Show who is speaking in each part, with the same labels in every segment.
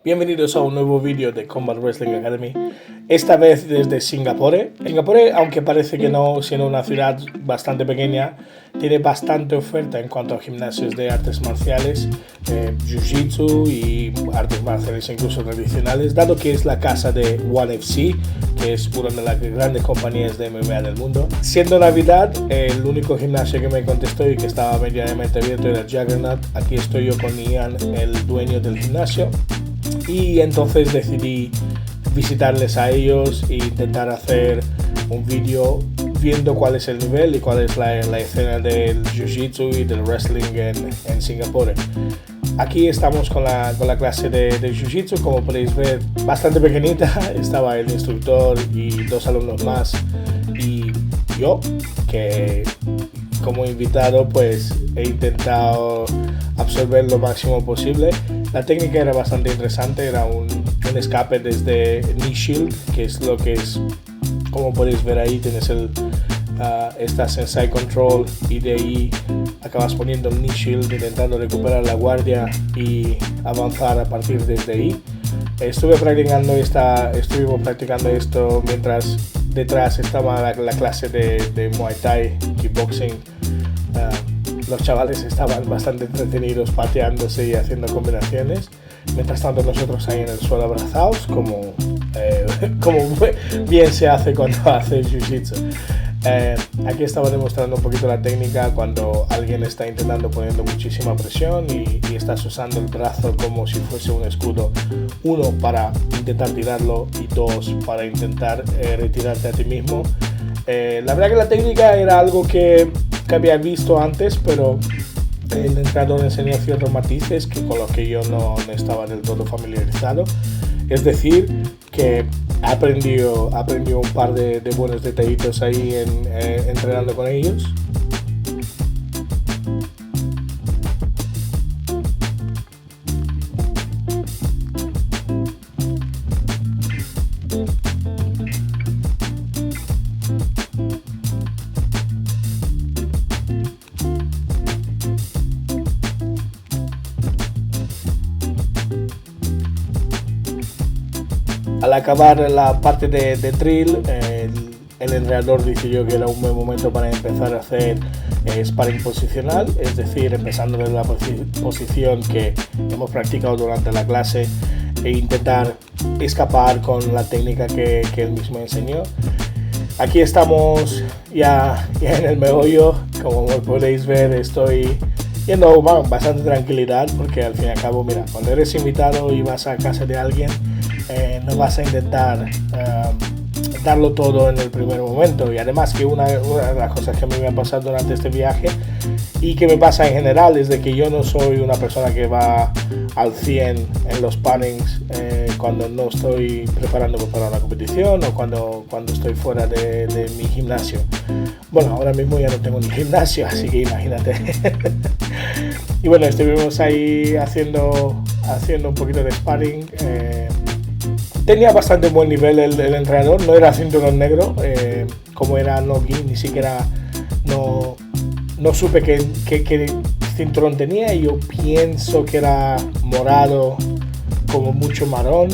Speaker 1: Bienvenidos a un nuevo vídeo de Combat Wrestling Academy, esta vez desde Singapur. Singapur, aunque parece que no, siendo una ciudad bastante pequeña, tiene bastante oferta en cuanto a gimnasios de artes marciales, jiu-jitsu y artes marciales incluso tradicionales, dado que es la casa de ONE FC, que es una de las grandes compañías de MMA del mundo. Siendo Navidad, el único gimnasio que me contestó y que estaba medianamente abierto era Juggernaut. Aquí estoy yo con Ian, el dueño del gimnasio. Y entonces decidí visitarles a ellos e intentar hacer un vídeo viendo cuál es el nivel y cuál es la escena del jiu-jitsu y del wrestling en Singapur. Aquí estamos con la clase de jiu-jitsu, como podéis ver, bastante pequeñita. Estaba el instructor y dos alumnos más y yo, que como invitado pues he intentado absorber lo máximo posible. La técnica era bastante interesante, era un escape desde knee shield, que es lo que es, como podéis ver ahí, tienes esta sensei control y de ahí acabas poniendo el knee shield intentando recuperar la guardia y avanzar a partir desde ahí. Estuvimos practicando esto mientras detrás estaba la clase de Muay Thai, kickboxing. Los chavales estaban bastante entretenidos pateándose y haciendo combinaciones. Mientras tanto nosotros ahí en el suelo abrazados, como bien se hace cuando hace jiu-jitsu. Aquí estaba demostrando un poquito la técnica cuando alguien está intentando poniendo muchísima presión y estás usando el brazo como si fuese un escudo. Uno, para intentar tirarlo y dos, para intentar retirarte a ti mismo. La verdad que la técnica era algo que había visto antes, pero el entrenador enseñó ciertos matices con los que yo no estaba del todo familiarizado. Es decir, que aprendió un par de buenos detallitos ahí entrenando con ellos. Al acabar la parte de drill, el entrenador decidió que era un buen momento para empezar a hacer sparring posicional, es decir, empezando desde la posición que hemos practicado durante la clase e intentar escapar con la técnica que él mismo enseñó. Aquí estamos ya en el meollo, como podéis ver estoy yendo bastante tranquilidad, porque al fin y al cabo, mira, cuando eres invitado y vas a casa de alguien, no vas a intentar darlo todo en el primer momento. Y además que una de las cosas que a mí me ha pasado durante este viaje y que me pasa en general es de que yo no soy una persona que va al 100 en los sparrings cuando no estoy preparándome para una competición o cuando estoy fuera de mi gimnasio. Bueno, ahora mismo ya no tengo ni gimnasio, así que imagínate. Y bueno, estuvimos ahí haciendo un poquito de sparring. Tenía bastante buen nivel el entrenador, no era cinturón negro, como era no-gi, ni siquiera no supe qué cinturón tenía. Yo pienso que era morado, como mucho marrón.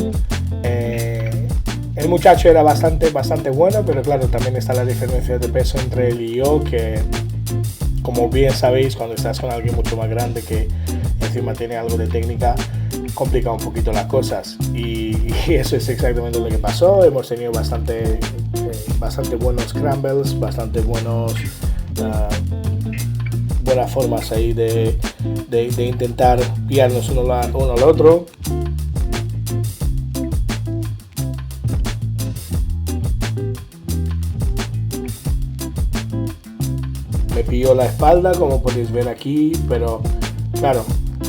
Speaker 1: El muchacho era bastante bueno, pero claro, también está la diferencia de peso entre él y yo, que como bien sabéis, cuando estás con alguien mucho más grande que encima tiene algo de técnica, complica un poquito las cosas y eso es exactamente lo que pasó. Hemos tenido bastante buenos scrambles, bastante buenas formas ahí de intentar pillarnos uno al otro. Me pilló la espalda, como podéis ver aquí, pero claro,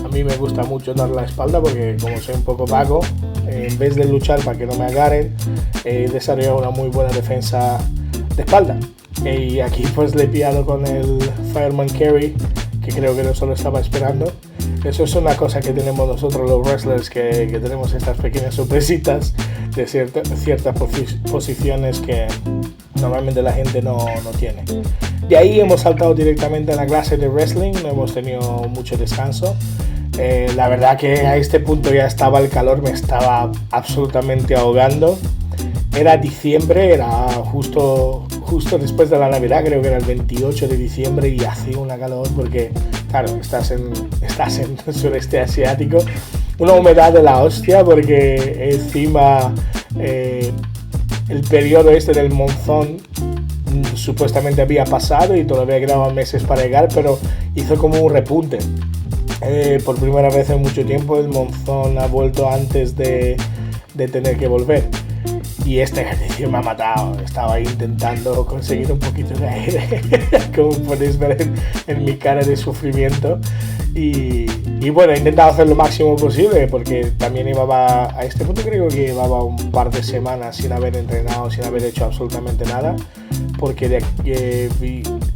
Speaker 1: a mí me gusta mucho dar la espalda porque como soy un poco vago, en vez de luchar para que no me agarren, he desarrollado una muy buena defensa de espalda. Y aquí pues le he pillado con el Fireman Carry, que creo que no solo estaba esperando. Eso es una cosa que tenemos nosotros los wrestlers, que tenemos estas pequeñas sorpresitas de ciertas posiciones que normalmente la gente no tiene. De ahí hemos saltado directamente a la clase de wrestling, no hemos tenido mucho descanso. La verdad que a este punto ya estaba el calor, me estaba absolutamente ahogando. Era diciembre, era justo después de la Navidad, creo que era el 28 de diciembre y hacía una calor porque, claro, estás en el sureste asiático, una humedad de la hostia porque encima el periodo este del monzón supuestamente había pasado y todavía quedaban meses para llegar, pero hizo como un repunte. Por primera vez en mucho tiempo el monzón ha vuelto antes de tener que volver. Y este ejercicio me ha matado. Estaba intentando conseguir un poquito de aire, como podéis ver en mi cara de sufrimiento. Y bueno, he intentado hacer lo máximo posible porque también llevaba, a este punto creo que llevaba un par de semanas sin haber entrenado, sin haber hecho absolutamente nada, porque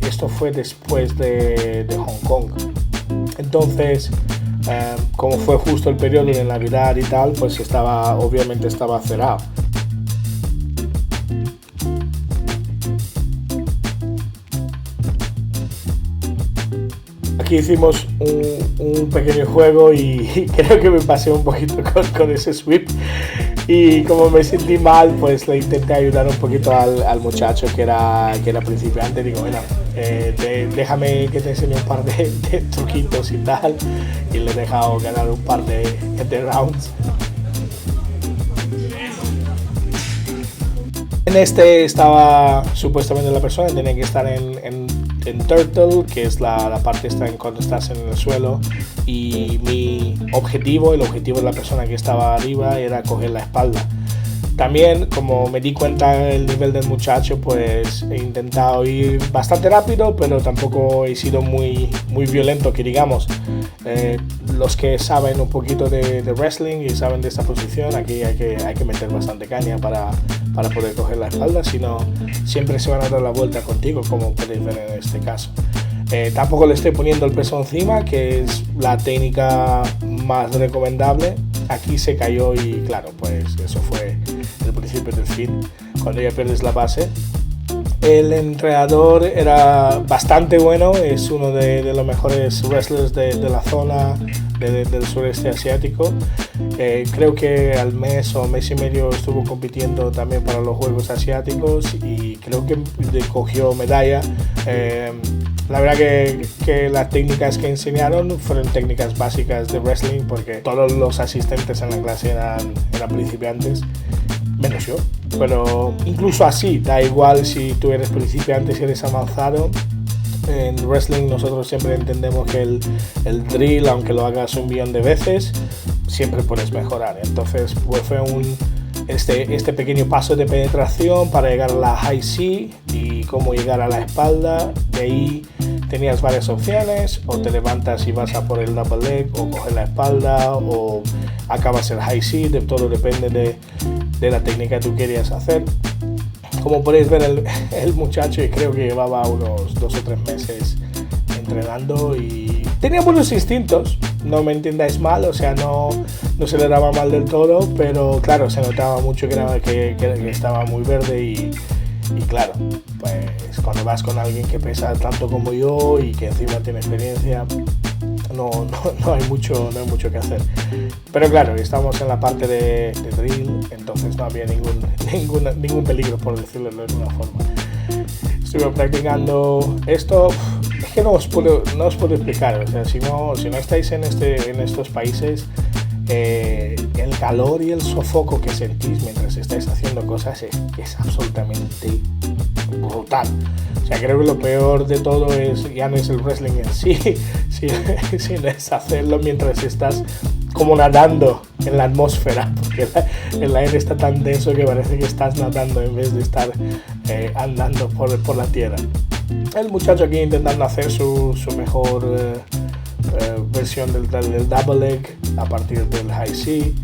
Speaker 1: esto fue después de Hong Kong. Entonces, como fue justo el periodo de Navidad y tal, pues obviamente estaba cerrado. Aquí hicimos un pequeño juego y creo que me pasé un poquito con ese sweep, y como me sentí mal, pues le intenté ayudar un poquito al muchacho que era principiante. Digo, bueno, déjame que te enseñe un par de truquitos y tal, y le he dejado ganar un par de rounds. En este estaba supuestamente la persona, tenía que estar en Turtle, que es la parte esta en cuando estás en el suelo, y el objetivo de la persona que estaba arriba era coger la espalda. También, como me di cuenta del nivel del muchacho, pues he intentado ir bastante rápido, pero tampoco he sido muy violento, que digamos. Los que saben un poquito de wrestling y saben de esta posición, aquí hay que meter bastante caña para poder coger la espalda, si no siempre se van a dar la vuelta contigo, como podéis ver en este caso. Tampoco le estoy poniendo el peso encima, que es la técnica más recomendable. Aquí se cayó y claro, pues eso fue el principio del fin, cuando ya pierdes la base. El entrenador era bastante bueno, es uno de los mejores wrestlers de la zona del sureste asiático. Creo que al mes o mes y medio estuvo compitiendo también para los Juegos Asiáticos y creo que cogió medalla. La verdad que las técnicas que enseñaron fueron técnicas básicas de wrestling, porque todos los asistentes en la clase eran principiantes, menos yo. Pero incluso así, da igual si tú eres principiante, si eres avanzado. En wrestling nosotros siempre entendemos que el drill, aunque lo hagas 1 millón de veces, siempre puedes mejorar. Entonces pues fue este pequeño paso de penetración para llegar a la high C y cómo llegar a la espalda. De ahí tenías varias opciones: o te levantas y vas a por el double leg, o coges la espalda, o acabas el high C. Todo depende de la técnica que tú querías hacer. Como podéis ver, el muchacho, y creo que llevaba unos 2 o 3 meses entrenando y tenía buenos instintos, no me entendáis mal, o sea, no se le daba mal del todo, pero claro, se notaba mucho que estaba muy verde y claro, pues cuando vas con alguien que pesa tanto como yo y que encima tiene experiencia, no hay mucho que hacer. Pero claro, estamos en la parte de drill, entonces no había ningún peligro, por decirlo de alguna forma. Estuve practicando esto, es que no os puedo explicar, o sea, si no estáis en estos países, el calor y el sofoco que sentís mientras estáis haciendo cosas es absolutamente brutal. O sea, creo que lo peor de todo ya no es el wrestling en sí, sino es hacerlo mientras estás como nadando en la atmósfera, porque el aire está tan denso que parece que estás nadando en vez de estar andando por la tierra. El muchacho aquí intentando hacer su mejor versión del double leg a partir del high C.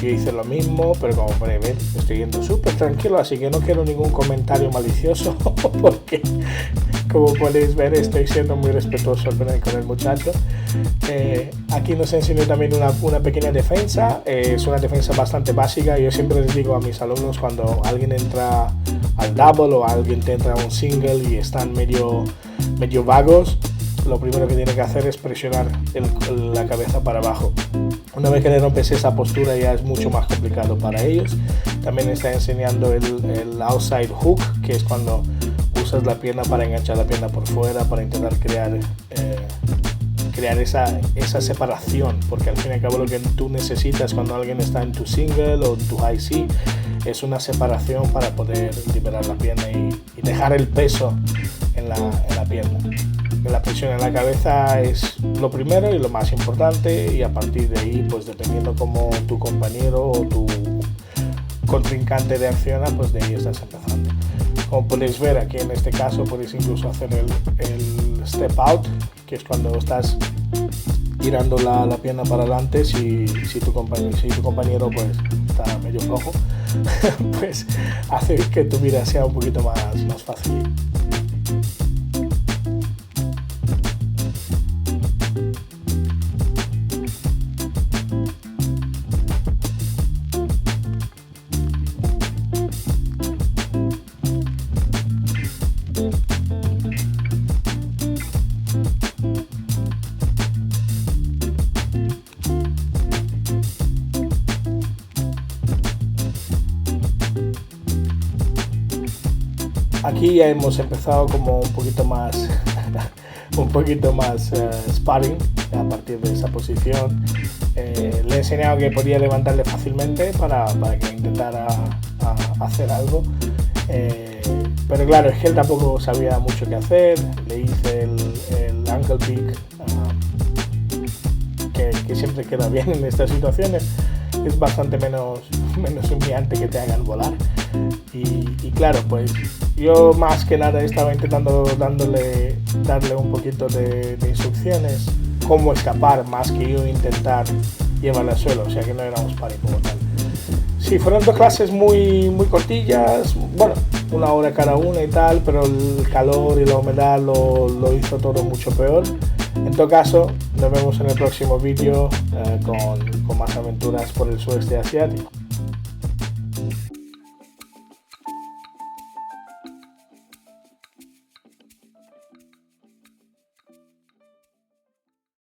Speaker 1: Yo hice lo mismo, pero como podéis ver, estoy yendo súper tranquilo, así que no quiero ningún comentario malicioso porque, como podéis ver, estoy siendo muy respetuoso con el muchacho. Aquí nos enseñó también una pequeña defensa, es una defensa bastante básica. Yo siempre les digo a mis alumnos, cuando alguien entra al double o alguien te entra a un single y están medio vagos, lo primero que tiene que hacer es presionar la cabeza para abajo. Una vez que le rompes esa postura ya es mucho más complicado para ellos. También está enseñando el outside hook, que es cuando usas la pierna para enganchar la pierna por fuera, para intentar crear esa separación, porque al fin y al cabo lo que tú necesitas cuando alguien está en tu single o en tu high C es una separación para poder liberar la pierna y dejar el peso en la pierna. La presión en la cabeza es lo primero y lo más importante, y a partir de ahí, pues dependiendo cómo tu compañero o tu contrincante reacciona, pues de ahí estás empezando. Como podéis ver aquí en este caso, podéis incluso hacer el step out, que es cuando estás tirando la pierna para adelante. Si tu compañero pues está medio flojo, pues hace que tu vida sea un poquito más fácil. Aquí ya hemos empezado como un poquito más sparring a partir de esa posición. Le he enseñado que podía levantarle fácilmente para que intentara hacer algo, pero claro, es que él tampoco sabía mucho qué hacer. Le hice el ankle pick, que siempre queda bien en estas situaciones. Es bastante menos humillante que te hagan volar. Y claro, pues yo más que nada estaba intentando darle un poquito de instrucciones, cómo escapar, más que yo intentar llevarla al suelo, o sea que no éramos pares como tal. Sí, fueron dos clases muy cortillas, bueno, 1 hora cada una y tal, pero el calor y la humedad lo hizo todo mucho peor. En todo caso, nos vemos en el próximo vídeo con más aventuras por el sudeste asiático.